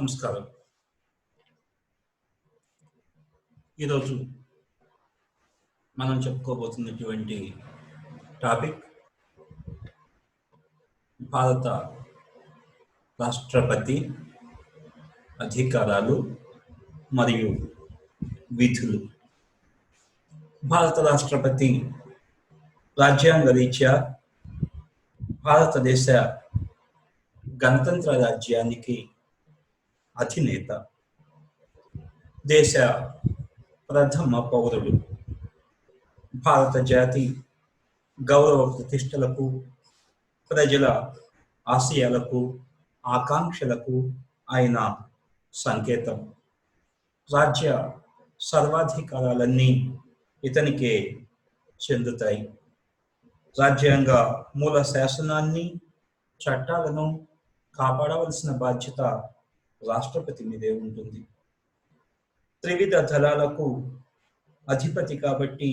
నమస్కారం. ఈరోజు మనం చెప్పుకోబోతున్నటువంటి టాపిక్ భారత రాష్ట్రపతి అధికారాలు మరియు విధులు. భారత రాష్ట్రపతి రాజ్యాంగ రీత్యా భారతదేశ గణతంత్ర రాజ్యానికి అధినేత, దేశ ప్రథమ పౌరుడు, భారత జాతి గౌరవ ప్రతిష్టలకు, ప్రజల ఆశయాలకు, ఆకాంక్షలకు ఆయన సంకేతం. రాజ్య సర్వాధికారాలన్నీ ఇతనికే చెందుతాయి. రాజ్యాంగ మూల శాసనాన్ని, చట్టాలను కాపాడవలసిన బాధ్యత రాష్ట్రపతి మీదే ఉంటుంది. త్రివిధ దళాలకు అధిపతి కాబట్టి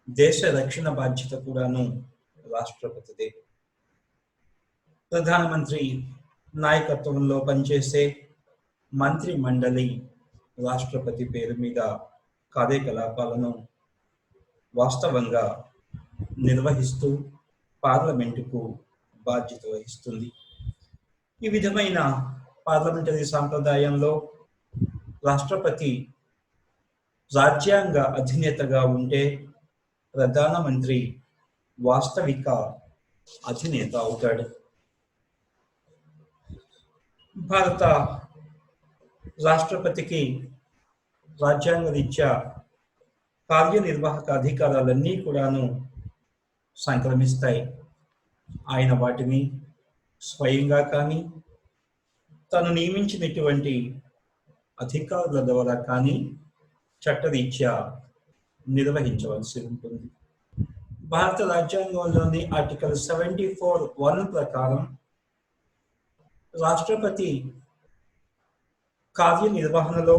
దేశ రక్షణ బాధ్యత కూడాను రాష్ట్రపతిదే. ప్రధానమంత్రి నాయకత్వంలో పనిచేసే మంత్రి మండలి రాష్ట్రపతి పేరు మీద కార్యకలాపాలను వాస్తవంగా నిర్వహిస్తూ పార్లమెంటుకు బాధ్యత వహిస్తుంది. ఈ విధమైన పార్లమెంటరీ సాంప్రదాయంలో రాష్ట్రపతి రాజ్యాంగ అధినేతగా ఉంటే ప్రధానమంత్రి వాస్తవిక అధినేత అవుతాడు. భారత రాష్ట్రపతికి రాజ్యాంగ రీత్యా కార్యనిర్వాహక అధికారాలన్నీ కూడాను సంక్రమిస్తాయి. ఆయన వాటిని స్వయంగా కానీ తను నియమించినటువంటి అధికారుల ద్వారా కానీ చట్టరీత్యా నిర్వహించవలసి ఉంటుంది. భారత రాజ్యాంగంలోని ఆర్టికల్ 74(1) ప్రకారం రాష్ట్రపతి కార్యనిర్వహణలో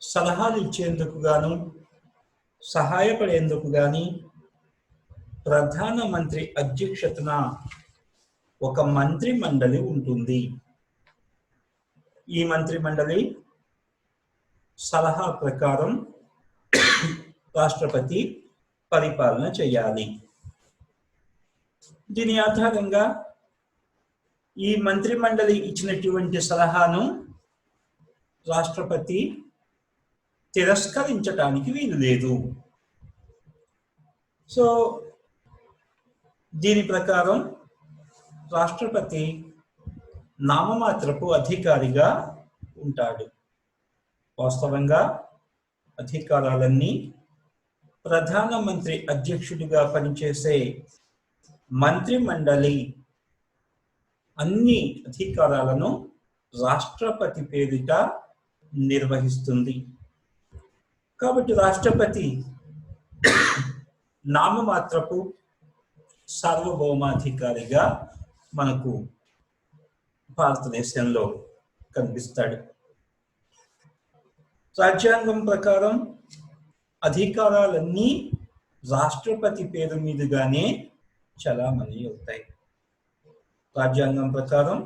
సలహాలు ఇచ్చేందుకు గాను, సహాయపడేందుకు గాని ప్రధానమంత్రి అధ్యక్షతన ఒక మంత్రి మండలి ఉంటుంది. ఈ మంత్రి మండలి సలహా ప్రకారం రాష్ట్రపతి పరిపాలన చేయాలి. దీని ఆధారంగా ఈ మంత్రి మండలి ఇచ్చినటువంటి సలహాను రాష్ట్రపతి తిరస్కరించడానికి వీలు లేదు. సో దీని ప్రకారం రాష్ట్రపతి నామమాత్రపు అధికారిగా ఉంటాడు. వాస్తవంగా అధికారాలన్నీ ప్రధానమంత్రి అధ్యక్షుడిగా పనిచేసే మంత్రి మండలి అన్ని అధికారాలను రాష్ట్రపతి పేరిట నిర్వహిస్తుంది. కాబట్టి రాష్ట్రపతి నామమాత్రపు సార్వభౌమాధికారిగా మనకు భారతదేశంలో కనిపిస్తాడు. రాజ్యాంగం ప్రకారం అధికారాలన్నీ రాష్ట్రపతి పేరు మీదుగానే చలామణి అవుతాయి. రాజ్యాంగం ప్రకారం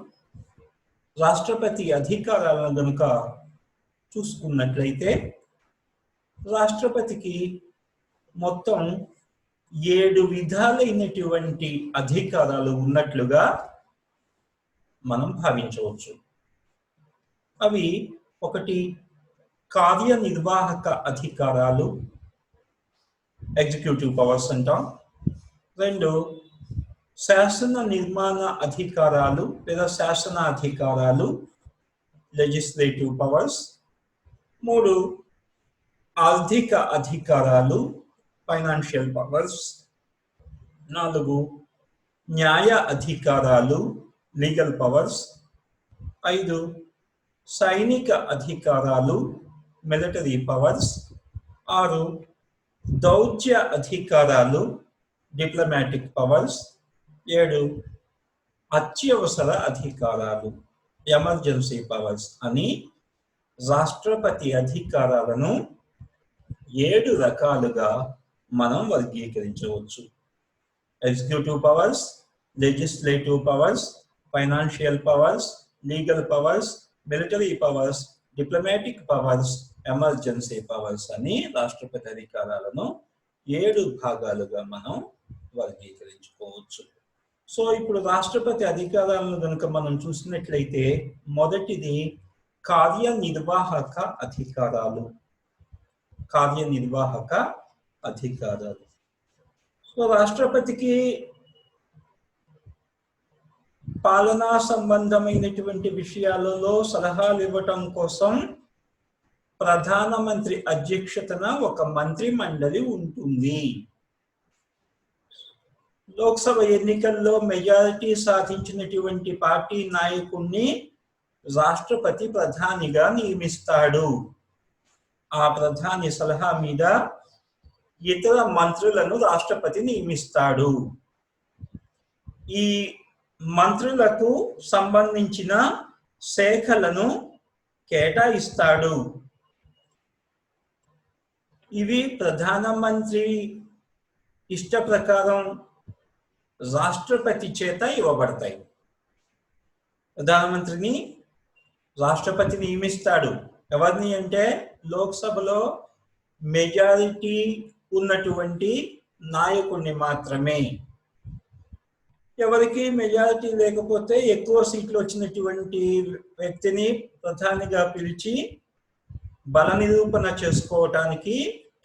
రాష్ట్రపతి అధికారాలను కనుక చూసుకున్నట్లయితే రాష్ట్రపతికి మొత్తం 7 విధాలైనటువంటి అధికారాలు ఉన్నట్లుగా మనం భావించవచ్చు. అవి 1 కార్యనిర్వాహక అధికారాలు, ఎగ్జిక్యూటివ్ పవర్స్ అంటాం. 2 శాసన నిర్మాణ అధికారాలు లేదా శాసన అధికారాలు, లెజిస్లేటివ్ పవర్స్. 3 ఆర్థిక అధికారాలు, ఫైనాన్షియల్ పవర్స్. 4 న్యాయ అధికారాలు, లీగల్ పవర్స్. 5 సైనిక అధికారాలు, మిలిటరీ పవర్స్. 6 దౌత్య అధికారాలు, డిప్లొమాటిక్ పవర్స్. 7 అత్యవసర అధికారాలు, ఎమర్జెన్సీ పవర్స్ అని రాష్ట్రపతి అధికారాలను 7 రకాలుగా మనం వర్గీకరించవచ్చు. Executive powers, legislative powers, financial powers, legal powers, military powers, diplomatic powers, emergency powers అని రాష్ట్రపతి అధికారాలను 7 భాగాలుగా మనం వర్గీకరించుకోవచ్చు. సో ఇప్పుడు రాష్ట్రపతి అధికారాలను కనుక మనం చూసినట్లయితే మొదటిది కార్యనిర్వాహక అధికారాలు. కార్యనిర్వాహక అధికారాలు. సో రాష్ట్రపతికి పాలనా సంబంధమైనటువంటి విషయాలలో సలహాలు ఇవ్వటం కోసం ప్రధానమంత్రి అధ్యక్షతన ఒక మంత్రి మండలి ఉంటుంది. లోక్సభ ఎన్నికల్లో మెజారిటీ సాధించినటువంటి పార్టీ నాయకుణ్ణి రాష్ట్రపతి ప్రధానిగా నియమిస్తాడు. ఆ ప్రధాని సలహా మీద ఇతర మంత్రులను రాష్ట్రపతి నియమిస్తాడు. ఈ మంత్రులకు సంబంధించిన శాఖలను కేటాయిస్తాడు. ఇవి ప్రధానమంత్రి ఇష్ట ప్రకారం రాష్ట్రపతి చేత ఇవ్వబడతాయి. ప్రధానమంత్రిని రాష్ట్రపతి నియమిస్తాడు. ఎవరిని అంటే లోక్సభలో మెజారిటీ ఉన్నటువంటి నాయకుడిని మాత్రమే. ఎవరికి మెజారిటీ లేకపోతే ఎక్కువ సీట్లు వచ్చినటువంటి వ్యక్తిని ప్రధానిగా పిలిచి బల నిరూపణ చేసుకోవటానికి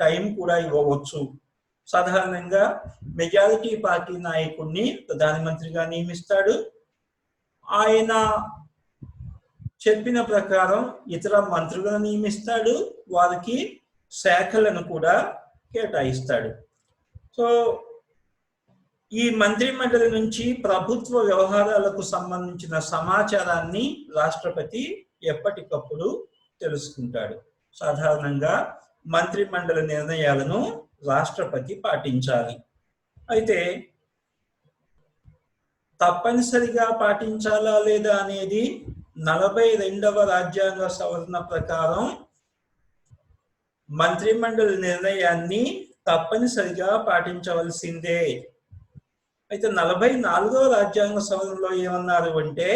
టైం కూడా ఇవ్వవచ్చు. సాధారణంగా మెజారిటీ పార్టీ నాయకుడిని ప్రధానమంత్రిగా నియమిస్తాడు. ఆయన చెప్పిన ప్రకారం ఇతర మంత్రులను నియమిస్తాడు. వారికి శాఖలను కూడా కేటాయిస్తాడు. సో ఈ మంత్రి మండలి నుంచి ప్రభుత్వ వ్యవహారాలకు సంబంధించిన సమాచారాన్ని రాష్ట్రపతి ఎప్పటికప్పుడు తెలుసుకుంటాడు. సాధారణంగా మంత్రి మండలి నిర్ణయాలను రాష్ట్రపతి పాటించాలి. అయితే తప్పనిసరిగా పాటించాలా లేదా అనేది 42వ రాజ్యాంగ సవరణ ప్రకారం మంత్రి మండలి నిర్ణయాన్ని తప్పనిసరిగా పాటించవలసిందే. అయితే 44వ రాజ్యాంగ సవరణలో ఏమన్నారు అంటే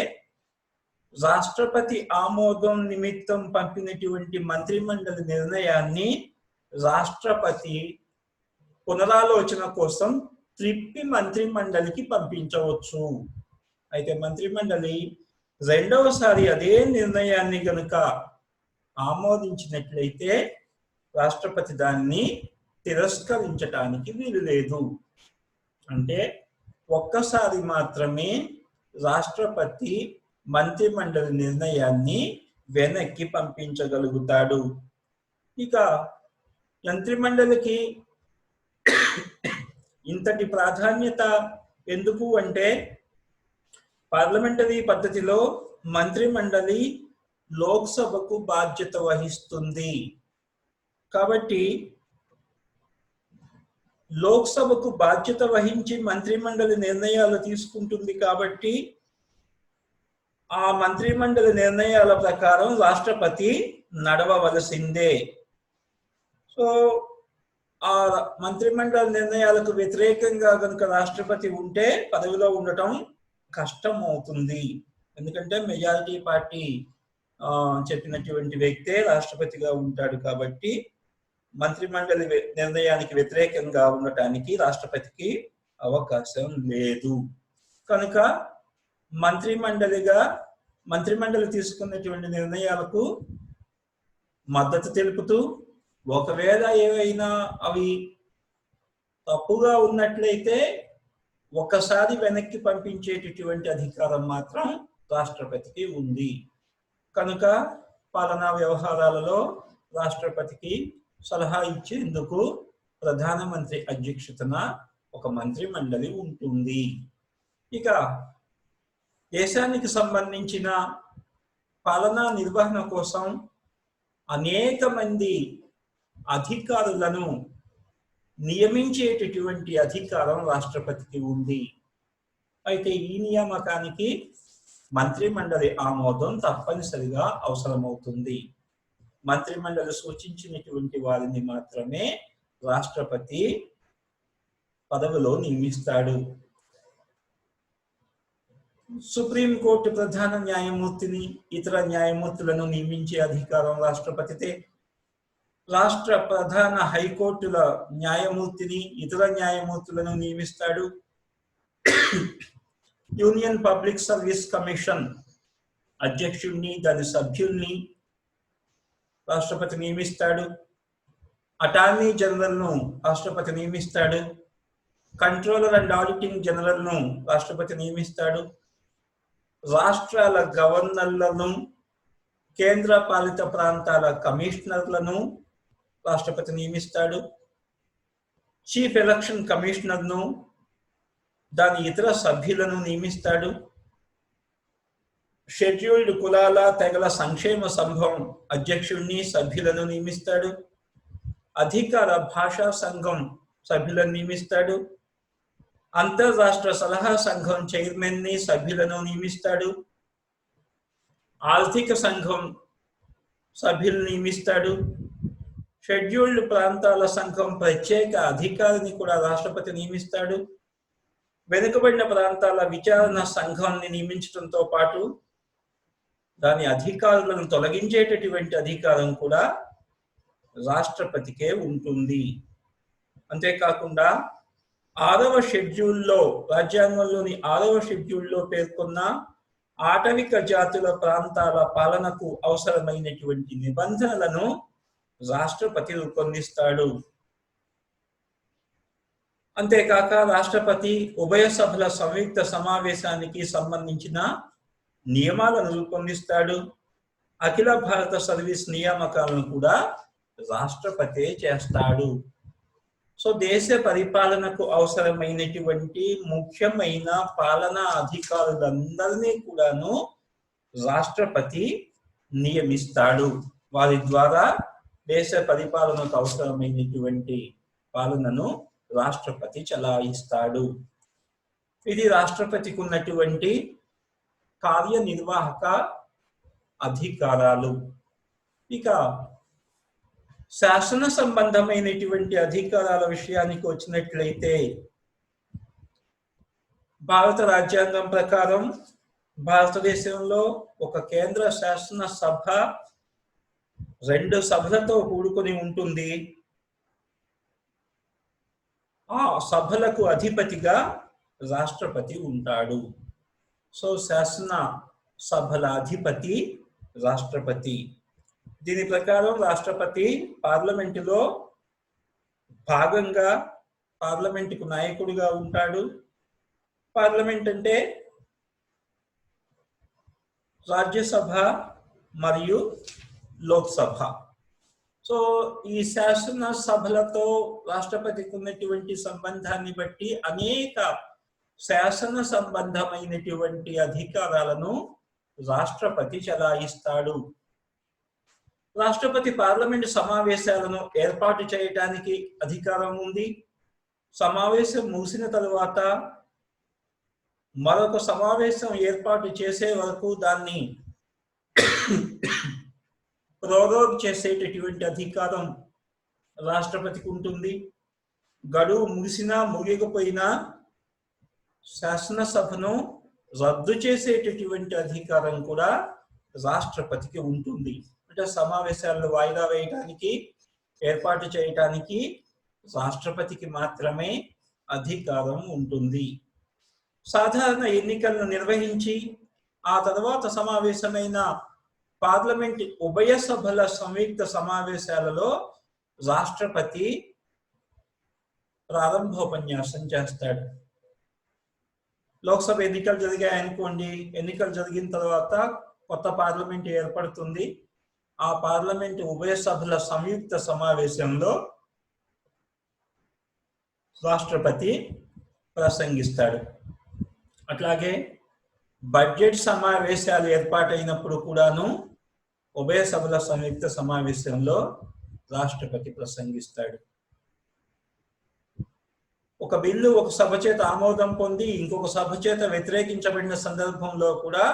రాష్ట్రపతి ఆమోదం నిమిత్తం పంపినటువంటి మంత్రి మండలి నిర్ణయాన్ని రాష్ట్రపతి పునరాలోచన కోసం త్రిప్పి మంత్రి మండలికి పంపించవచ్చు. అయితే మంత్రి మండలి రెండవసారి అదే నిర్ణయాన్ని కనుక ఆమోదించినట్లయితే రాష్ట్రపతి దాన్ని తిరస్కరించటానికి వీలు లేదు. అంటే ఒక్కసారి మాత్రమే రాష్ట్రపతి మంత్రి మండలి నిర్ణయాన్ని వెనక్కి పంపించగలుగుతాడు. ఇక మంత్రి మండలికి ఇంతటి ప్రాధాన్యత ఎందుకు అంటే పార్లమెంటరీ పద్ధతిలో మంత్రి మండలి లోక్సభకు బాధ్యత వహిస్తుంది. కాబట్టి లోక్సభకు బాధ్యత వహించి మంత్రి మండలి నిర్ణయాలు తీసుకుంటుంది. కాబట్టి ఆ మంత్రి మండలి నిర్ణయాల ప్రకారం రాష్ట్రపతి నడవవలసిందే. సో ఆ మంత్రి మండలి నిర్ణయాలకు వ్యతిరేకంగా కనుక రాష్ట్రపతి ఉంటే పదవిలో ఉండటం కష్టం అవుతుంది. ఎందుకంటే మెజారిటీ పార్టీ చెప్పినటువంటి వ్యక్తే రాష్ట్రపతిగా ఉంటాడు. కాబట్టి మంత్రి మండలి నిర్ణయానికి వ్యతిరేకంగా ఉండటానికి రాష్ట్రపతికి అవకాశం లేదు. కనుక మంత్రి మండలి తీసుకున్నటువంటి నిర్ణయాలకు మద్దతు తెలుపుతూ ఒకవేళ ఏవైనా అవి తప్పుగా ఉన్నట్లయితే ఒకసారి వెనక్కి పంపించేటటువంటి అధికారం మాత్రం రాష్ట్రపతికి ఉంది. కనుక పాలనా వ్యవహారాలలో రాష్ట్రపతికి సలహా ఇచ్చేందుకు ప్రధానమంత్రి అధ్యక్షతన ఒక మంత్రి మండలి ఉంటుంది. ఇక దేశానికి సంబంధించిన పాలనా నిర్వహణ కోసం అనేక మంది అధికారులను నియమించేటటువంటి అధికారం రాష్ట్రపతికి ఉంది. అయితే ఈ నియామకానికి మంత్రి మండలి ఆమోదం తప్పనిసరిగా అవసరమవుతుంది. మంత్రి మండలి సూచించినటువంటి వారిని మాత్రమే రాష్ట్రపతి పదవిలో నియమిస్తాడు. సుప్రీంకోర్టు ప్రధాన న్యాయమూర్తిని ఇతర న్యాయమూర్తులను నియమించే అధికారం రాష్ట్రపతితే. రాష్ట్ర ప్రధాన హైకోర్టుల న్యాయమూర్తిని ఇతర న్యాయమూర్తులను నియమిస్తాడు. యూనియన్ పబ్లిక్ సర్వీస్ కమిషన్ అధ్యక్షుడిని దాని సభ్యుల్ని రాష్ట్రపతి నియమిస్తాడు. అటార్నీ జనరల్ను రాష్ట్రపతి నియమిస్తాడు. కంట్రోలర్ అండ్ ఆడిటింగ్ జనరల్ను రాష్ట్రపతి నియమిస్తాడు. రాష్ట్రాల గవర్నర్లను, కేంద్ర పాలిత ప్రాంతాల కమిషనర్లను రాష్ట్రపతి నియమిస్తాడు. చీఫ్ ఎలక్షన్ కమిషనర్ను, దాని ఇతర సభ్యులను నియమిస్తాడు. షెడ్యూల్డ్ కులాల తెగల సంక్షేమ సంఘం అధ్యక్షుడిని, సభ్యులను నియమిస్తాడు. అధికార భాషా సంఘం సభ్యులను నియమిస్తాడు. అంతర్రాష్ట్ర సలహా సంఘం చైర్మన్ ని, సభ్యులను నియమిస్తాడు. ఆర్థిక సంఘం సభ్యులను నియమిస్తాడు. షెడ్యూల్డ్ ప్రాంతాల సంఘం ప్రత్యేక అధికారిని కూడా రాష్ట్రపతి నియమిస్తాడు. వెనుకబడిన ప్రాంతాల విచారణ సంఘాన్ని నియమించడంతో పాటు దాని అధికారులను తొలగించేటటువంటి అధికారం కూడా రాష్ట్రపతికే ఉంటుంది. అంతేకాకుండా 6వ షెడ్యూల్లో, రాజ్యాంగంలోని 6వ షెడ్యూల్లో పేర్కొన్న ఆటవిక జాతుల ప్రాంతాల పాలనకు అవసరమైనటువంటి నిబంధనలను రాష్ట్రపతి రూపొందిస్తాడు. అంతేకాక రాష్ట్రపతి ఉభయ సభల సంయుక్త సమావేశానికి సంబంధించిన నియమాలను రూపొందిస్తాడు. అఖిల భారత సర్వీస్ నియామకాలను కూడా రాష్ట్రపతే చేస్తాడు. సో దేశ పరిపాలనకు అవసరమైనటువంటి ముఖ్యమైన పాలనా అధికారులందరినీ కూడాను రాష్ట్రపతి నియమిస్తాడు. వారి ద్వారా దేశ పరిపాలనకు అవసరమైనటువంటి పాలనను రాష్ట్రపతి చలాయిస్తాడు. ఇది రాష్ట్రపతికి ఉన్నటువంటి కార్యనిర్వాహక అధికారాలు. ఇక శాసన సంబంధమైనటువంటి అధికారాల విషయానికి వచ్చినట్లయితే, భారత రాజ్యాంగం ప్రకారం భారతదేశంలో ఒక కేంద్ర శాసన సభ 2 సభలతో కూడుకొని ఉంటుంది. ఆ సభలకు అధిపతిగా రాష్ట్రపతి ఉంటాడు. సో శాసన సభల అధిపతి రాష్ట్రపతి. దీని ప్రకారం రాష్ట్రపతి పార్లమెంటులో భాగంగా పార్లమెంటుకు నాయకుడిగా ఉంటాడు. పార్లమెంట్ అంటే రాజ్యసభ మరియు లోక్సభ. సో ఈ శాసన సభలతో రాష్ట్రపతికి ఉన్నటువంటి సంబంధాన్ని బట్టి అనేక శాసన సంబంధమైనటువంటి అధికారాలను రాష్ట్రపతి చలాయిస్తాడు. రాష్ట్రపతి పార్లమెంటు సమావేశాలను ఏర్పాటు చేయడానికి అధికారం ఉంది. సమావేశం ముగిసిన తరువాత మరొక సమావేశం ఏర్పాటు చేసే వరకు దాన్ని ప్రోరోగ్ చేసేటటువంటి అధికారం రాష్ట్రపతికి ఉంటుంది. గడువు ముగిసినా ముగియకపోయినా శాసనసభను రద్దు చేసేటటువంటి అధికారం కూడా రాష్ట్రపతికి ఉంటుంది. అంటే సమావేశాలను వాయిదా వేయడానికి, ఏర్పాటు చేయటానికి రాష్ట్రపతికి మాత్రమే అధికారం ఉంటుంది. సాధారణ ఎన్నికలను నిర్వహించి ఆ తర్వాత సమావేశమైన పార్లమెంట్ ఉభయ సభల సంయుక్త సమావేశాలలో రాష్ట్రపతి ప్రారంభోపన్యాసం చేస్తాడు. లోక్సభ ఎన్నికలు జరిగాయనుకోండి, ఎన్నికలు జరిగిన తర్వాత కొత్త పార్లమెంట్ ఏర్పడుతుంది. ఆ పార్లమెంట్ ఉభయ సభల సంయుక్త సమావేశంలో రాష్ట్రపతి ప్రసంగిస్తాడు. అట్లాగే బడ్జెట్ సమావేశాలు ఏర్పాటైనప్పుడు కూడాను ఉభయ సభల సంయుక్త సమావేశంలో రాష్ట్రపతి ప్రసంగిస్తాడు. ఒక బిల్లు ఒక సభ చేత ఆమోదం పొంది ఇంకొక సభ చేత వ్యతిరేకించబడిన సందర్భంలో కూడా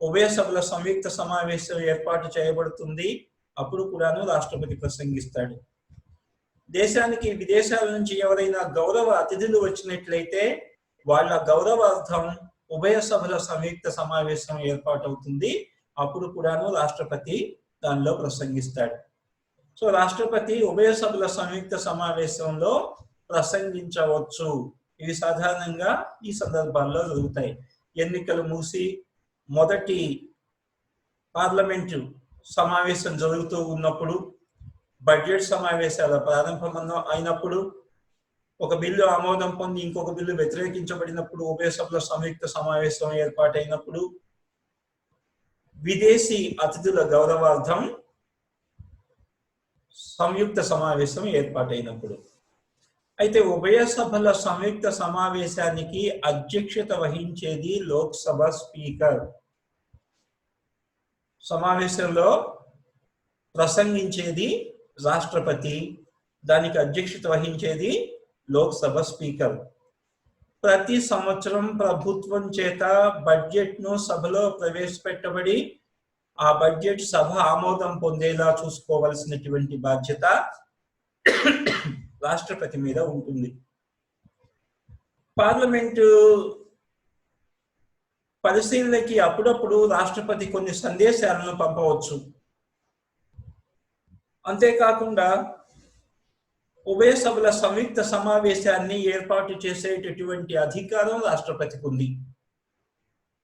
ఉభయ సభల సంయుక్త సమావేశం ఏర్పాటు చేయబడుతుంది. అప్పుడు కూడాను రాష్ట్రపతి ప్రసంగిస్తాడు. దేశానికి విదేశాల నుంచి ఎవరైనా గౌరవ అతిథులు వచ్చినట్లయితే వాళ్ళ గౌరవార్థం ఉభయ సభల సంయుక్త సమావేశం ఏర్పాటవుతుంది. అప్పుడు కూడాను రాష్ట్రపతి దానిలో ప్రసంగిస్తాడు. సో రాష్ట్రపతి ఉభయ సభల సంయుక్త సమావేశంలో ప్రసంగించవచ్చు. ఇవి సాధారణంగా ఈ సందర్భాల్లో జరుగుతాయి. ఎన్నికలు మూసి మొదటి పార్లమెంటు సమావేశం జరుగుతూ ఉన్నప్పుడు, బడ్జెట్ సమావేశాల ప్రారంభం అయినప్పుడు, ఒక బిల్లు ఆమోదం పొంది ఇంకొక బిల్లు వ్యతిరేకించబడినప్పుడు, ఉభయ సభల సంయుక్త సమావేశం ఏర్పాటైనప్పుడు, విదేశీ అతిథుల గౌరవార్థం సంయుక్త సమావేశం ఏర్పాటైనప్పుడు. అయితే ఉభయ సభల సంయుక్త సమావేశానికి అధ్యక్షత వహించేది లోక్సభ స్పీకర్. సమావేశంలో ప్రసంగించేది రాష్ట్రపతి, దానికి అధ్యక్షత వహించేది లోక్సభ స్పీకర్. ప్రతి సంవత్సరం ప్రభుత్వం చేత బడ్జెట్ను సభలో ప్రవేశపెట్టబడి ఆ బడ్జెట్ సభ ఆమోదం పొందేలా చూసుకోవలసినటువంటి బాధ్యత రాష్ట్రపతి మీద ఉంటుంది. పార్లమెంటు పరిశీలనకి అప్పుడప్పుడు రాష్ట్రపతి కొన్ని సందేశాలను పంపవచ్చు. అంతేకాకుండా ఉభయ సభల సంయుక్త సమావేశాన్ని ఏర్పాటు చేసేటటువంటి అధికారం రాష్ట్రపతికి ఉంది.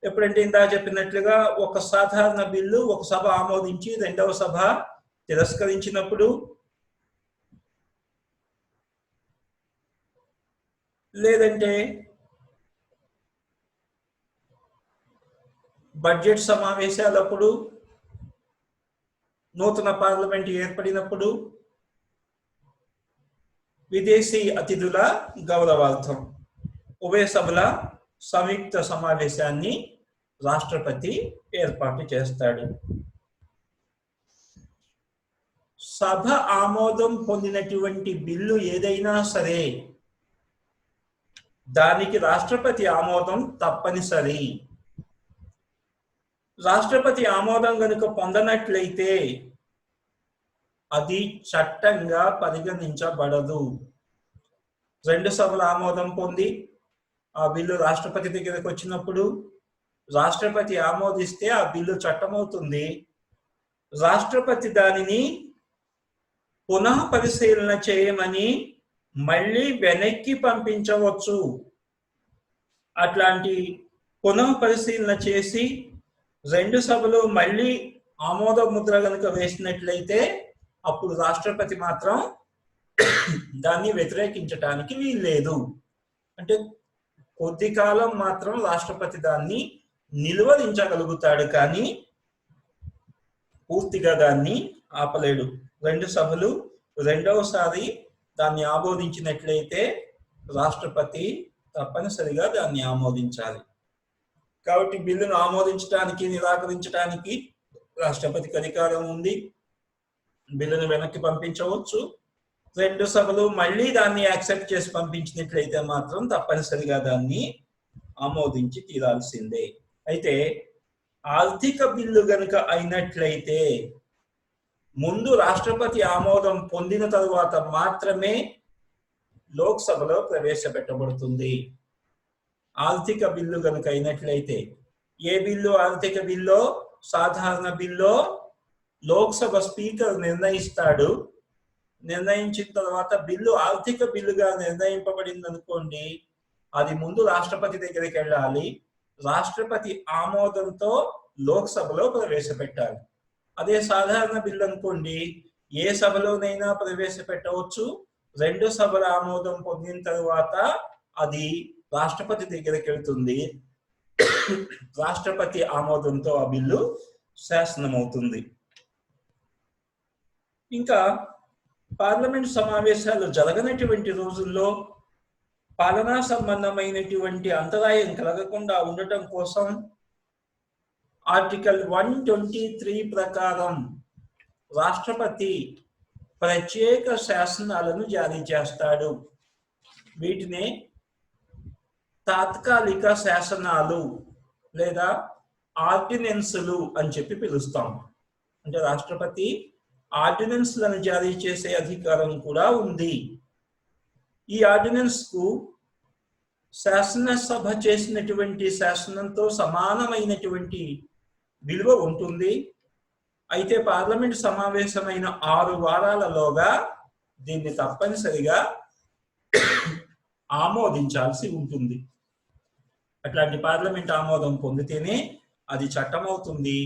ఎప్పుడంటే ఇందా చెప్పినట్లుగా ఒక సాధారణ బిల్లు ఒక సభ ఆమోదించి రెండవ సభ తిరస్కరించినప్పుడు, లేదంటే బడ్జెట్ సమావేశాలప్పుడు, నూతన పార్లమెంట్ ఏర్పడినప్పుడు, విదేశీ అతిథుల గౌరవార్థం ఉభయ సభల సంయుక్త సమావేశాన్ని రాష్ట్రపతి ఏర్పాటు చేస్తాడు. సభ ఆమోదం పొందినటువంటి బిల్లు ఏదైనా సరే దానికి రాష్ట్రపతి ఆమోదం తప్పనిసరి. రాష్ట్రపతి ఆమోదం కనుక పొందనట్లయితే అది చట్టంగా పరిగణించబడదు. రెండు సభల ఆమోదం పొంది ఆ బిల్లు రాష్ట్రపతి దగ్గరకు వచ్చినప్పుడు రాష్ట్రపతి ఆమోదిస్తే ఆ బిల్లు చట్టమవుతుంది. రాష్ట్రపతి దానిని పునః పరిశీలన చేయమని మళ్ళీ వెనక్కి పంపించవచ్చు. అట్లాంటి పునః పరిశీలన చేసి రెండు సభలు మళ్ళీ ఆమోద ముద్ర కనుక వేసినట్లయితే అప్పుడు రాష్ట్రపతి మాత్రం దాన్ని వ్యతిరేకించటానికి వీల్లేదు. అంటే కొద్ది కాలం మాత్రం రాష్ట్రపతి దాన్ని నిలువరించగలుగుతాడు, కానీ పూర్తిగా దాన్ని ఆపలేడు. రెండు సభలు రెండవసారి దాన్ని ఆమోదించినట్లయితే రాష్ట్రపతి తప్పనిసరిగా దాన్ని ఆమోదించాలి. కాబట్టి బిల్లును ఆమోదించడానికి నిరాకరించడానికి రాష్ట్రపతికి అధికారం ఉంది. బిల్లును వెనక్కి పంపించవచ్చు. రెండు సభలు మళ్ళీ దాన్ని యాక్సెప్ట్ చేసి పంపించినట్లయితే మాత్రం తప్పనిసరిగా దాన్ని ఆమోదించి తీరాల్సిందే. అయితే ఆర్థిక బిల్లు గనుక అయినట్లయితే ముందు రాష్ట్రపతి ఆమోదం పొందిన తరువాత మాత్రమే లోక్సభలో ప్రవేశపెట్టబడుతుంది. ఆర్థిక బిల్లు కనుక అయినట్లయితే, ఏ బిల్లు ఆర్థిక బిల్లో సాధారణ బిల్లో లోక్సభ స్పీకర్ నిర్ణయిస్తాడు. నిర్ణయించిన తర్వాత బిల్లు ఆర్థిక బిల్లుగా నిర్ణయింపబడింది అనుకోండి, అది ముందు రాష్ట్రపతి దగ్గరికి వెళ్ళాలి. రాష్ట్రపతి ఆమోదంతో లోక్సభలో ప్రవేశపెట్టాలి. అదే సాధారణ బిల్లు అనుకోండి, ఏ సభలోనైనా ప్రవేశపెట్టవచ్చు. రెండు సభల ఆమోదం పొందిన తరువాత అది రాష్ట్రపతి దగ్గరికి వెళ్తుంది. రాష్ట్రపతి ఆమోదంతో ఆ బిల్లు శాసనమవుతుంది. ఇంకా పార్లమెంట్ సమావేశాలు జరగనటువంటి రోజుల్లో పాలనా సంబంధమైనటువంటి అంతరాయం కలగకుండా ఉండటం కోసం ఆర్టికల్ 123 ప్రకారం రాష్ట్రపతి ప్రత్యేక శాసనాలను జారీ చేస్తాడు. వీటినే తాత్కాలిక శాసనాలు లేదా ఆర్డినెన్సులు అని చెప్పి పిలుస్తాం. అంటే రాష్ట్రపతి ఆర్డినెన్స్లను జారీ చేసే అధికారం కూడా ఉంది. ఈ ఆర్డినెన్స్ కు శాసనసభ చేసినటువంటి శాసనంతో సమానమైనటువంటి విలువ ఉంటుంది. అయితే పార్లమెంట్ సమావేశమైన 6 వారాలలోగా దీన్ని తప్పనిసరిగా ఆమోదించాల్సి ఉంటుంది. అట్లాంటి పార్లమెంట్ ఆమోదం పొందితేనే అది చట్టమవుతుంది,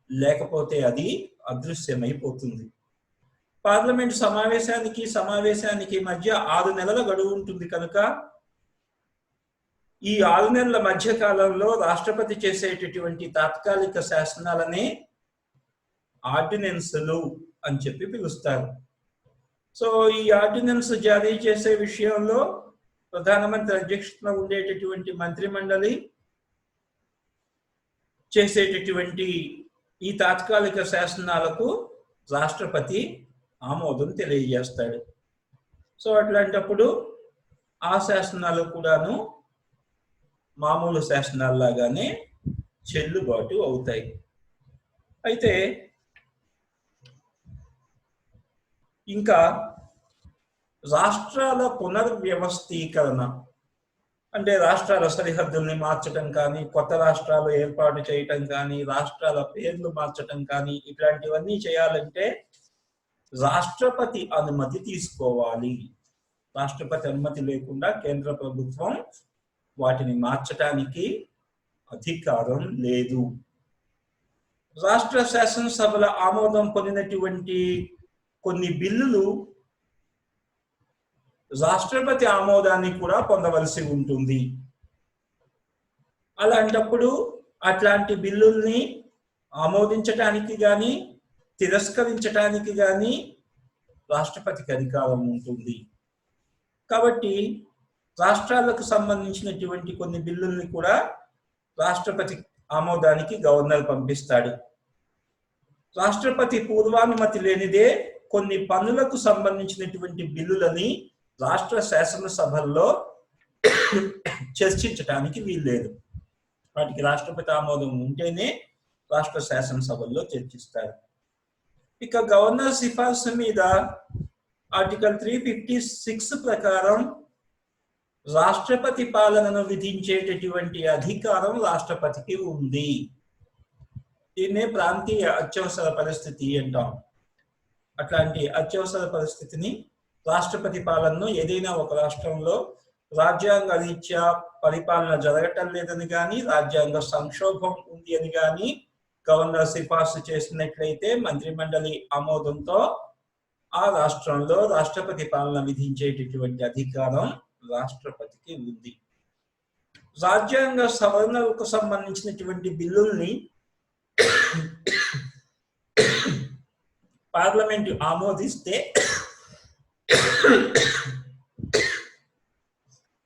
లేకపోతే అది అదృశ్యమైపోతుంది. పార్లమెంట్ సమావేశానికి మధ్య 6 నెలల గడువు ఉంటుంది కనుక ఈ 6 నెలల మధ్య కాలంలో రాష్ట్రపతి చేసేటటువంటి తాత్కాలిక శాసనాలనే ఆర్డినెన్సులు అని చెప్పి పిలుస్తారు. సో ఈ ఆర్డినెన్స్ జారీ చేసే విషయంలో ప్రధానమంత్రి అధ్యక్షతన ఉండేటటువంటి మంత్రిమండలి చేసేటటువంటి ఈ తాత్కాలిక శాసనాలకు రాష్ట్రపతి ఆమోదం తెలియజేస్తాడు. సో అట్లాంటప్పుడు ఆ శాసనాలు కూడాను మామూలు శాసనాల్లాగానే చెల్లుబాటు అవుతాయి. అయితే ఇంకా రాష్ట్రాల పునర్వ్యవస్థీకరణ అంటే రాష్ట్రాల సరిహద్దుల్ని మార్చడం కానీ, కొత్త రాష్ట్రాలు ఏర్పాటు చేయటం కానీ, రాష్ట్రాల పేర్లు మార్చటం కానీ, ఇట్లాంటివన్నీ చేయాలంటే రాష్ట్రపతి అనుమతి తీసుకోవాలి. రాష్ట్రపతి అనుమతి లేకుండా కేంద్ర ప్రభుత్వం వాటిని మార్చటానికి అధికారం లేదు. రాష్ట్ర శాసనసభల ఆమోదం పొందినటువంటి కొన్ని బిల్లులు రాష్ట్రపతి ఆమోదాన్ని కూడా పొందవలసి ఉంటుంది. అలాంటప్పుడు అట్లాంటి బిల్లుల్ని ఆమోదించటానికి కానీ తిరస్కరించటానికి కానీ రాష్ట్రపతికి అధికారం ఉంటుంది. కాబట్టి రాష్ట్రాలకు సంబంధించినటువంటి కొన్ని బిల్లుల్ని కూడా రాష్ట్రపతి ఆమోదానికి గవర్నర్ పంపిస్తాడు. రాష్ట్రపతి పూర్వానుమతి లేనిదే కొన్ని పన్నులకు సంబంధించినటువంటి బిల్లులని రాష్ట్ర శాసనసభల్లో చర్చించడానికి వీల్లేదు. వాటికి రాష్ట్రపతి ఆమోదం ఉంటేనే రాష్ట్ర శాసనసభల్లో చర్చిస్తారు. ఇక గవర్నర్ సిఫార్సు మీద ఆర్టికల్ 356 ప్రకారం రాష్ట్రపతి పాలనను విధించేటటువంటి అధికారం రాష్ట్రపతికి ఉంది. దీన్నే ప్రాంతీయ అత్యవసర పరిస్థితి అంటాం. అట్లాంటి అత్యవసర పరిస్థితిని రాష్ట్రపతి పాలనను ఏదైనా ఒక రాష్ట్రంలో రాజ్యాంగ రీత్యా పరిపాలన జరగటం లేదని కానీ, రాజ్యాంగ సంక్షోభం ఉంది అని కానీ గవర్నర్ సిఫార్సు చేసినట్లయితే మంత్రిమండలి ఆమోదంతో ఆ రాష్ట్రంలో రాష్ట్రపతి పాలన విధించేటటువంటి అధికారం రాష్ట్రపతికి ఉంది. రాజ్యాంగ సవరణకు సంబంధించినటువంటి బిల్లుల్ని పార్లమెంట్ ఆమోదిస్తే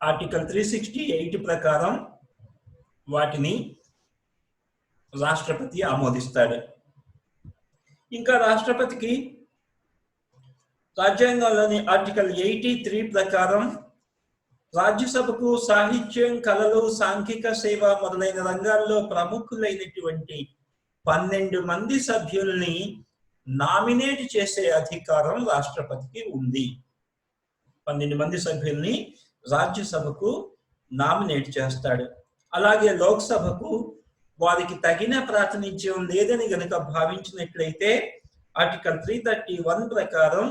ఆర్టికల్ 368 ప్రకారం వాటిని రాష్ట్రపతి ఆమోదిస్తాడు. ఇంకా రాష్ట్రపతికి రాజ్యాంగంలోని ఆర్టికల్ 83 ప్రకారం రాజ్యసభకు సాహిత్యం, కళలు, సాంఘిక సేవ మొదలైన రంగాల్లో ప్రముఖులైనటువంటి 12 మంది సభ్యుల్ని నామినేట్ చేసే అధికారం రాష్ట్రపతికి ఉంది. 12 మంది సభ్యుల్ని రాజ్యసభకు నామినేట్ చేస్తాడు. అలాగే లోక్సభకు వారికి తగిన ప్రాతినిధ్యం లేదని గనుక భావించినట్లయితే ఆర్టికల్ 331 ప్రకారం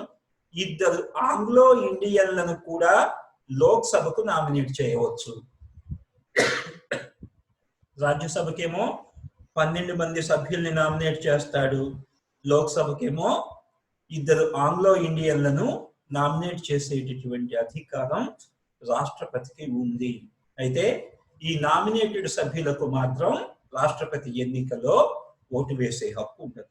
2 ఆంగ్లో ఇండియన్లను కూడా లోక్సభకు నామినేట్ చేయవచ్చు. రాజ్యసభకేమో 12 మంది సభ్యుల్ని నామినేట్ చేస్తాడు, లోక్సభకేమో 2 ఆంగ్లో ఇండియన్లను నామినేట్ చేసేటటువంటి అధికారం రాష్ట్రపతికి ఉంది. అయితే ఈ నామినేటెడ్ సభ్యులకు మాత్రం రాష్ట్రపతి ఎన్నికలో ఓటు వేసే హక్కు ఉండదు.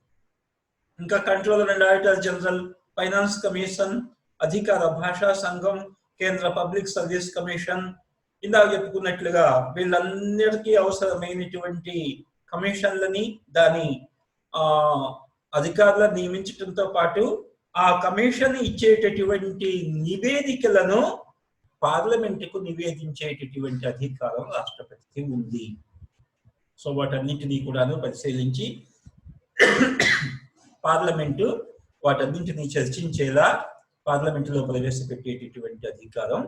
ఇంకా controller and auditor general, finance commission, అధికార భాషా సంఘం, కేంద్ర పబ్లిక్ సర్వీస్ కమిషన్, ఇందాక చెప్పుకున్నట్లుగా వీళ్ళందరికీ అవసరమైనటువంటి కమిషన్లని దాని అధికారులను నియమించడంతో పాటు ఆ కమిషన్ ఇచ్చేటటువంటి నివేదికలను పార్లమెంటుకు నివేదించేటటువంటి అధికారం రాష్ట్రపతికి ఉంది. సో వాటన్నింటినీ కూడాను పరిశీలించి పార్లమెంటు వాటన్నింటినీ చర్చించేలా పార్లమెంటులో ప్రవేశపెట్టేటటువంటి అధికారం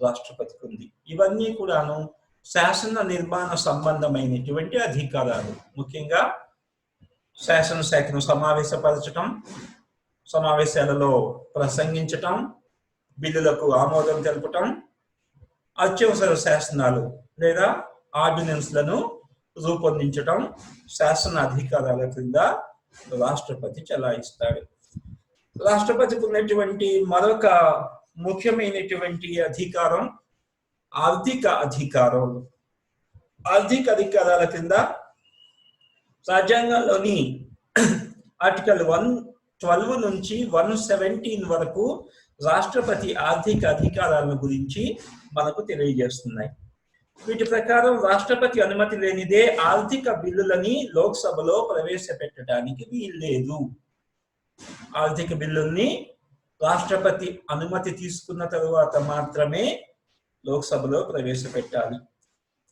రాష్ట్రపతికి ఉంది. ఇవన్నీ కూడాను శాసన నిర్మాణ సంబంధమైనటువంటి అధికారాలు. ముఖ్యంగా శాసనశాఖను సమావేశపరచటం, సమావేశాలలో ప్రసంగించటం, బిల్లులకు ఆమోదం తెలపటం, అత్యవసర శాసనాలు లేదా ఆర్డినెన్స్లను రూపొందించటం శాసన అధికారాల కింద రాష్ట్రపతి చెలాయిస్తాడు. రాష్ట్రపతికి ఉన్నటువంటి మరొక ముఖ్యమైనటువంటి అధికారం ఆర్థిక అధికారం. ఆర్థిక అధికారాల కింద రాజ్యాంగంలోని ఆర్టికల్ 112 నుంచి 117 వరకు రాష్ట్రపతి ఆర్థిక అధికారాలను గురించి మనకు తెలియజేస్తున్నాయి. వీటి ప్రకారం రాష్ట్రపతి అనుమతి లేనిదే ఆర్థిక బిల్లులని లోక్సభలో ప్రవేశపెట్టడానికి వీల్లేదు. ఆర్థిక బిల్లుల్ని రాష్ట్రపతి అనుమతి తీసుకున్న తరువాత మాత్రమే లోక్సభలో ప్రవేశపెట్టాలి.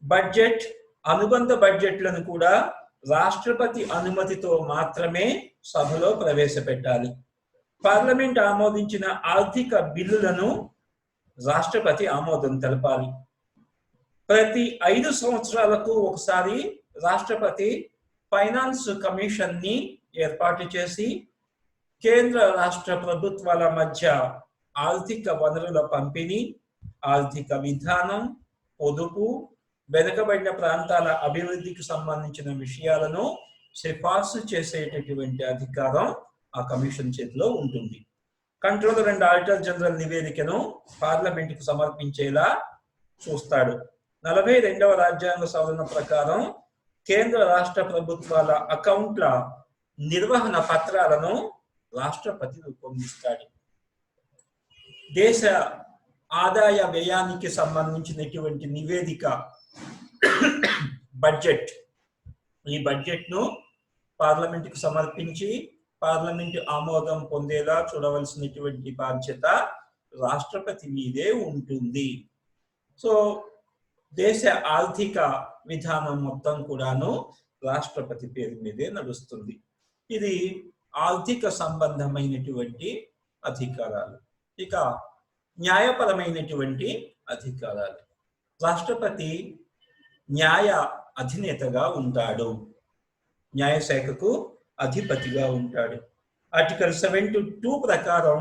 బడ్జెట్, అనుబంధ బడ్జెట్లను కూడా రాష్ట్రపతి అనుమతితో మాత్రమే సభలో ప్రవేశపెట్టాలి. పార్లమెంట్ ఆమోదించిన ఆర్థిక బిల్లులను రాష్ట్రపతి ఆమోదం తెలపాలి. ప్రతి 5 సంవత్సరాలకు ఒకసారి రాష్ట్రపతి ఫైనాన్స్ కమిషన్ ని ఏర్పాటు చేసి కేంద్ర రాష్ట్ర ప్రభుత్వాల మధ్య ఆర్థిక వనరుల పంపిణీ, ఆర్థిక విధానం, పొదుపు, వెనుకబడిన ప్రాంతాల అభివృద్ధికి సంబంధించిన విషయాలను సిఫార్సు చేసేటటువంటి అధికారం ఆ కమిషన్ చేతిలో ఉంటుంది. కంట్రోలర్ అండ్ ఆడిటర్ జనరల్ నివేదికను పార్లమెంటుకు సమర్పించేలా చూస్తాడు. 42వ రాజ్యాంగ సవరణ ప్రకారం కేంద్ర రాష్ట్ర ప్రభుత్వాల అకౌంట్ల నిర్వహణ పత్రాలను రాష్ట్రపతి రూపొందిస్తాడు. దేశ ఆదాయ వ్యయానికి సంబంధించినటువంటి నివేదిక బడ్జెట్, ఈ బడ్జెట్ను పార్లమెంటుకు సమర్పించి పార్లమెంటు ఆమోదం పొందేలా చూడవలసినటువంటి బాధ్యత రాష్ట్రపతి మీదే ఉంటుంది. సో దేశ ఆర్థిక విధానం మొత్తం కూడాను రాష్ట్రపతి పేరు మీదే నడుస్తుంది. ఇది ఆర్థిక సంబంధమైనటువంటి అధికారాలు. ఇక న్యాయపరమైనటువంటి అధికారాలు. రాష్ట్రపతి న్యాయ అధినేతగా ఉంటాడు, న్యాయశాఖకు అధిపతిగా ఉంటాడు. ఆర్టికల్ 72 ప్రకారం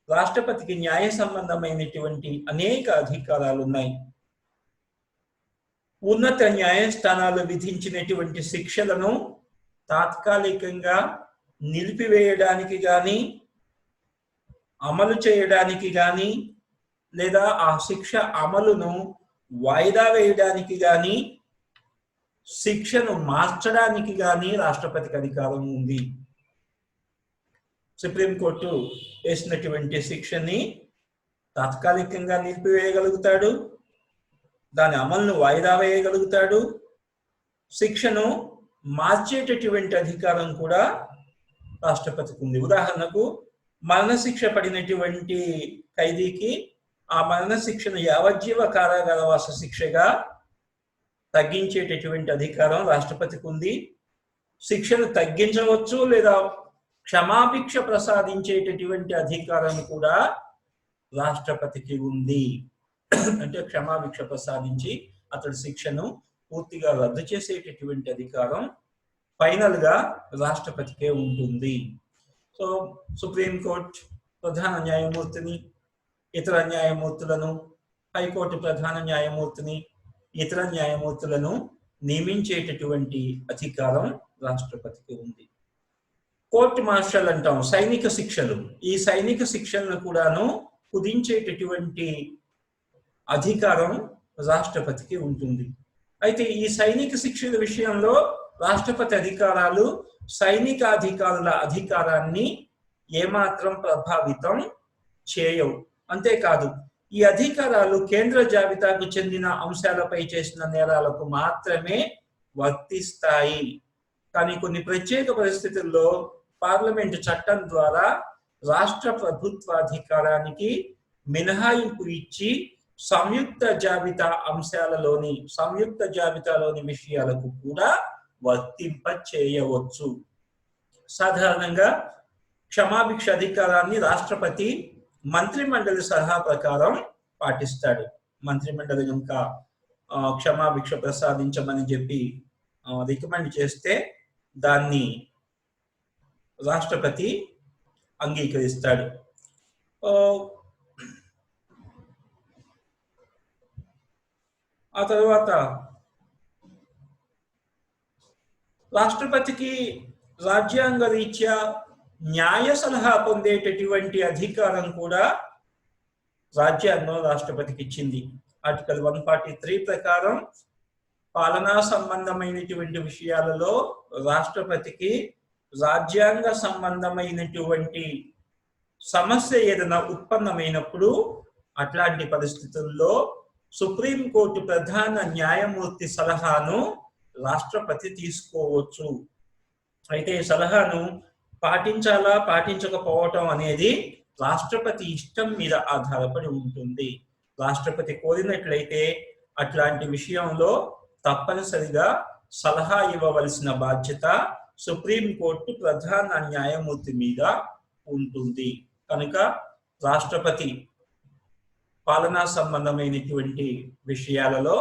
రాష్ట్రపతికి న్యాయ సంబంధమైనటువంటి అనేక అధికారాలు ఉన్నాయి. ఉన్నత న్యాయస్థానాలు విధించినటువంటి శిక్షలను తాత్కాలికంగా నిలిపివేయడానికి కానీ, అమలు చేయడానికి కానీ, లేదా ఆ శిక్ష అమలును వాయిదా వేయడానికి కానీ, శిక్షను మార్చడానికి కానీ రాష్ట్రపతికి అధికారం ఉంది. సుప్రీంకోర్టు వేసినటువంటి శిక్షని తాత్కాలికంగా నిలిపివేయగలుగుతాడు, దాని అమలును వాయిదా వేయగలుగుతాడు, శిక్షను మార్చేటటువంటి అధికారం కూడా రాష్ట్రపతికి ఉంది. ఉదాహరణకు మరణశిక్ష పడినటువంటి ఖైదీకి ఆ మరణశిక్షను యావజ్జీవ కారాగారవాస శిక్షగా తగ్గించేటటువంటి అధికారం రాష్ట్రపతికి ఉంది. శిక్షను తగ్గించవచ్చు లేదా క్షమాభిక్ష ప్రసాదించేటటువంటి అధికారం కూడా రాష్ట్రపతికి ఉంది. అంటే క్షమాభిక్ష ప్రసాదించి అతడి శిక్షను పూర్తిగా రద్దు చేసేటటువంటి అధికారం ఫైనల్ గా రాష్ట్రపతికే ఉంటుంది. సో సుప్రీంకోర్టు ప్రధాన న్యాయమూర్తిని, ఇతర న్యాయమూర్తులను, హైకోర్టు ప్రధాన న్యాయమూర్తిని, ఇతర న్యాయమూర్తులను నియమించేటటువంటి అధికారం రాష్ట్రపతికి ఉంది. కోర్టు మార్షల్ అంటాం, సైనిక శిక్షలు. ఈ సైనిక శిక్షలను కూడాను కుదించేటటువంటి అధికారం రాష్ట్రపతికి ఉంటుంది. అయితే ఈ సైనిక శిక్షల విషయంలో రాష్ట్రపతి అధికారాలు సైనిక అధికారుల అధికారాన్ని ఏమాత్రం ప్రభావితం చేయవు. అంతేకాదు, ఈ అధికారాలు కేంద్ర జాబితాకు చెందిన అంశాలపై చేసిన నేరాలకు మాత్రమే వర్తిస్తాయి. కానీ కొన్ని ప్రత్యేక పరిస్థితుల్లో పార్లమెంటు చట్టం ద్వారా రాష్ట్ర ప్రభుత్వాధికారానికి మినహాయింపు ఇచ్చి సంయుక్త జాబితాలోని విషయాలకు కూడా వర్తింప చేయవచ్చు. సాధారణంగా క్షమాభిక్ష అధికారాన్ని రాష్ట్రపతి మంత్రి మండలి సలహా ప్రకారం పాటిస్తాడు. మంత్రిమండలి కనుక క్షమాభిక్ష ప్రసాదించమని చెప్పి రికమెండ్ చేస్తే దాన్ని రాష్ట్రపతి అంగీకరిస్తాడు. ఆ తర్వాత రాష్ట్రపతికి రాజ్యాంగ రీత్యా న్యాయ సలహా పొందేటటువంటి అధికారం కూడా రాజ్యాంగం రాష్ట్రపతికి ఇచ్చింది. ఆర్టికల్ 143 ప్రకారం పాలనా సంబంధమైనటువంటి విషయాలలో రాష్ట్రపతికి రాజ్యాంగ సంబంధమైనటువంటి సమస్య ఏదైనా ఉత్పన్నమైనప్పుడు అట్లాంటి పరిస్థితుల్లో సుప్రీంకోర్టు ప్రధాన న్యాయమూర్తి సలహాను రాష్ట్రపతి తీసుకోవచ్చు. అయితే ఈ సలహాను పాటించాలా పాటించకపోవటం అనేది రాష్ట్రపతి ఇష్టం మీద ఆధారపడి ఉంటుంది. రాష్ట్రపతి కోరినట్లయితే అట్లాంటి విషయంలో తప్పనిసరిగా సలహా ఇవ్వవలసిన బాధ్యత సుప్రీంకోర్టు ప్రధాన న్యాయమూర్తి మీద ఉంటుంది. కనుక రాష్ట్రపతి పాలనా సంబంధమైనటువంటి విషయాలలో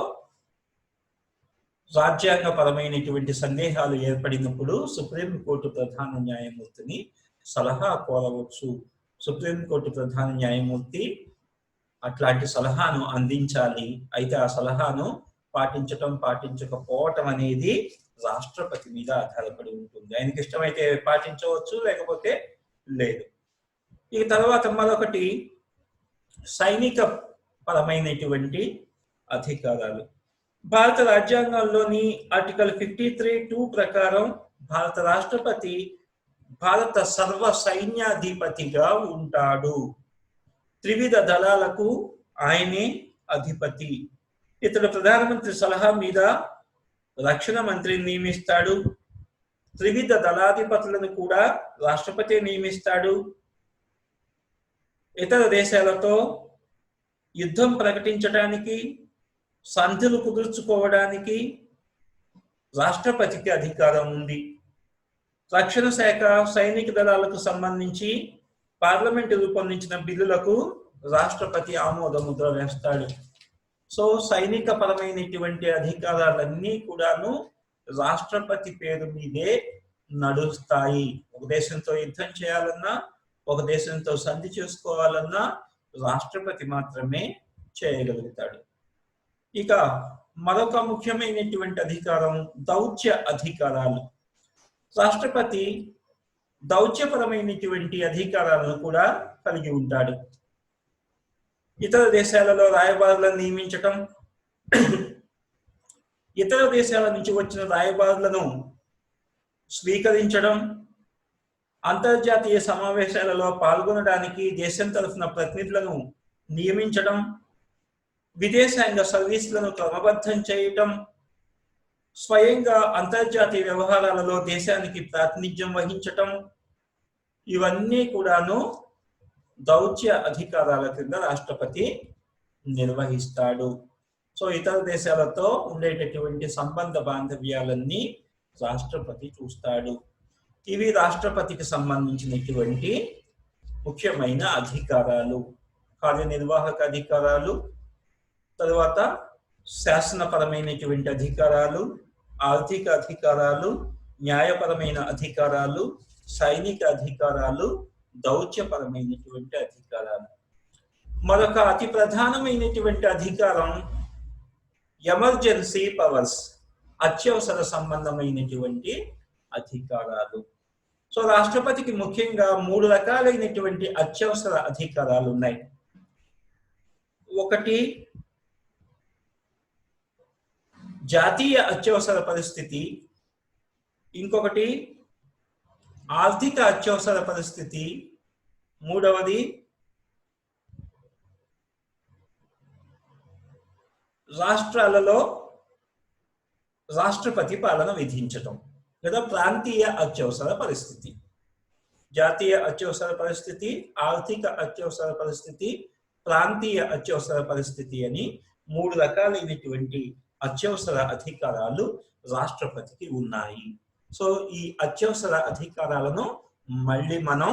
రాజ్యాంగపరమైనటువంటి సందేహాలు ఏర్పడినప్పుడు సుప్రీంకోర్టు ప్రధాన న్యాయమూర్తిని సలహా కోరవచ్చు. సుప్రీంకోర్టు ప్రధాన న్యాయమూర్తి అట్లాంటి సలహాను అందించాలి. అయితే ఆ సలహాను పాటించటం పాటించకపోవటం అనేది రాష్ట్రపతి మీద ఆధారపడి ఉంటుంది. ఆయనకి ఇష్టమైతే పాటించవచ్చు, లేకపోతే లేదు. ఈ తర్వాత మరొకటి సైనిక పరమైనటువంటి అధికారాలు. భారత రాజ్యాంగంలోని ఆర్టికల్ 53(2) ప్రకారం భారత రాష్ట్రపతి భారత సర్వ సైన్యాధిపతిగా ఉంటాడు. త్రివిధ దళాలకు ఆయనే అధిపతి. ఇతడు ప్రధానమంత్రి సలహా మీద రక్షణ మంత్రిని నియమిస్తాడు. త్రివిధ దళాధిపతులను కూడా రాష్ట్రపతి నియమిస్తాడు. ఇతర దేశాలతో యుద్ధం ప్రకటించడానికి, సంధులు కుదుర్చుకోవడానికి రాష్ట్రపతికి అధికారం ఉంది. రక్షణ శాఖ, సైనిక దళాలకు సంబంధించి పార్లమెంటు రూపొందించిన బిల్లులకు రాష్ట్రపతి ఆమోద ముద్ర వేస్తాడు. సో సైనిక పరమైనటువంటి అధికారాలన్నీ కూడాను రాష్ట్రపతి పేరు మీదే నడుస్తాయి. ఒక దేశంతో యుద్ధం చేయాలన్నా, ఒక దేశంతో సంధి చేసుకోవాలన్నా రాష్ట్రపతి మాత్రమే చేయగలుగుతాడు. ఇక మరొక ముఖ్యమైనటువంటి అధికారం దౌత్య అధికారాలు. రాష్ట్రపతి దౌత్యపరమైనటువంటి అధికారాలను కూడా కలిగి ఉంటాడు. ఇతర దేశాలలో రాయబారులను నియమించటం, ఇతర దేశాల నుంచి వచ్చిన రాయబారులను స్వీకరించడం, అంతర్జాతీయ సమావేశాలలో పాల్గొనడానికి దేశం తరఫున ప్రతినిధులను నియమించడం, విదేశాంగ సర్వీసులను క్రమబద్ధం చేయటం, స్వయంగా అంతర్జాతీయ వ్యవహారాలలో దేశానికి ప్రాతినిధ్యం వహించటం, ఇవన్నీ కూడాను దౌత్య అధికారాల కింద రాష్ట్రపతి నిర్వహిస్తాడు. సో ఇతర దేశాలతో ఉండేటటువంటి సంబంధ బాంధవ్యాలన్నీ రాష్ట్రపతి చూస్తాడు. ఇవి రాష్ట్రపతికి సంబంధించినటువంటి ముఖ్యమైన అధికారాలు. కార్యనిర్వాహక అధికారాలు, తర్వాత శాసనపరమైనటువంటి అధికారాలు, ఆర్థిక అధికారాలు, న్యాయపరమైన అధికారాలు, సైనిక అధికారాలు, దౌత్యపరమైనటువంటి అధికారాలు. మరొక అతి ప్రధానమైనటువంటి అధికారం ఎమర్జెన్సీ పవర్స్, అత్యవసర సంబంధమైనటువంటి అధికారాలు. సో రాష్ట్రపతికి ముఖ్యంగా 3 రకాలైనటువంటి అత్యవసర అధికారాలు ఉన్నాయి. ఒకటి జాతీయ అత్యవసర పరిస్థితి, ఇంకొకటి ఆర్థిక అత్యవసర పరిస్థితి, మూడవది రాష్ట్రాలలో రాష్ట్రపతి పాలన విధించటం లేదా ప్రాంతీయ అత్యవసర పరిస్థితి. జాతీయ అత్యవసర పరిస్థితి, ఆర్థిక అత్యవసర పరిస్థితి, ప్రాంతీయ అత్యవసర పరిస్థితి అని 3 రకాలైనటువంటి అత్యవసర అధికారాలు రాష్ట్రపతికి ఉన్నాయి. సో ఈ అత్యవసర అధికారాలను మళ్ళీ మనం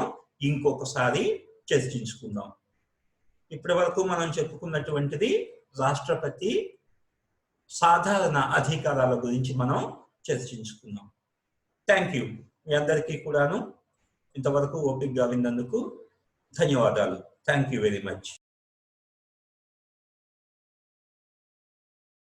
ఇంకొకసారి చర్చించుకుందాం. ఇప్పటి వరకు మనం చెప్పుకున్నటువంటిది రాష్ట్రపతి సాధారణ అధికారాల గురించి మనం చర్చించుకున్నాం. Thank you. మీ అందరికీ కూడాను ఇంతవరకు ఓపికగా విన్నందుకు ధన్యవాదాలు. Thank you very much.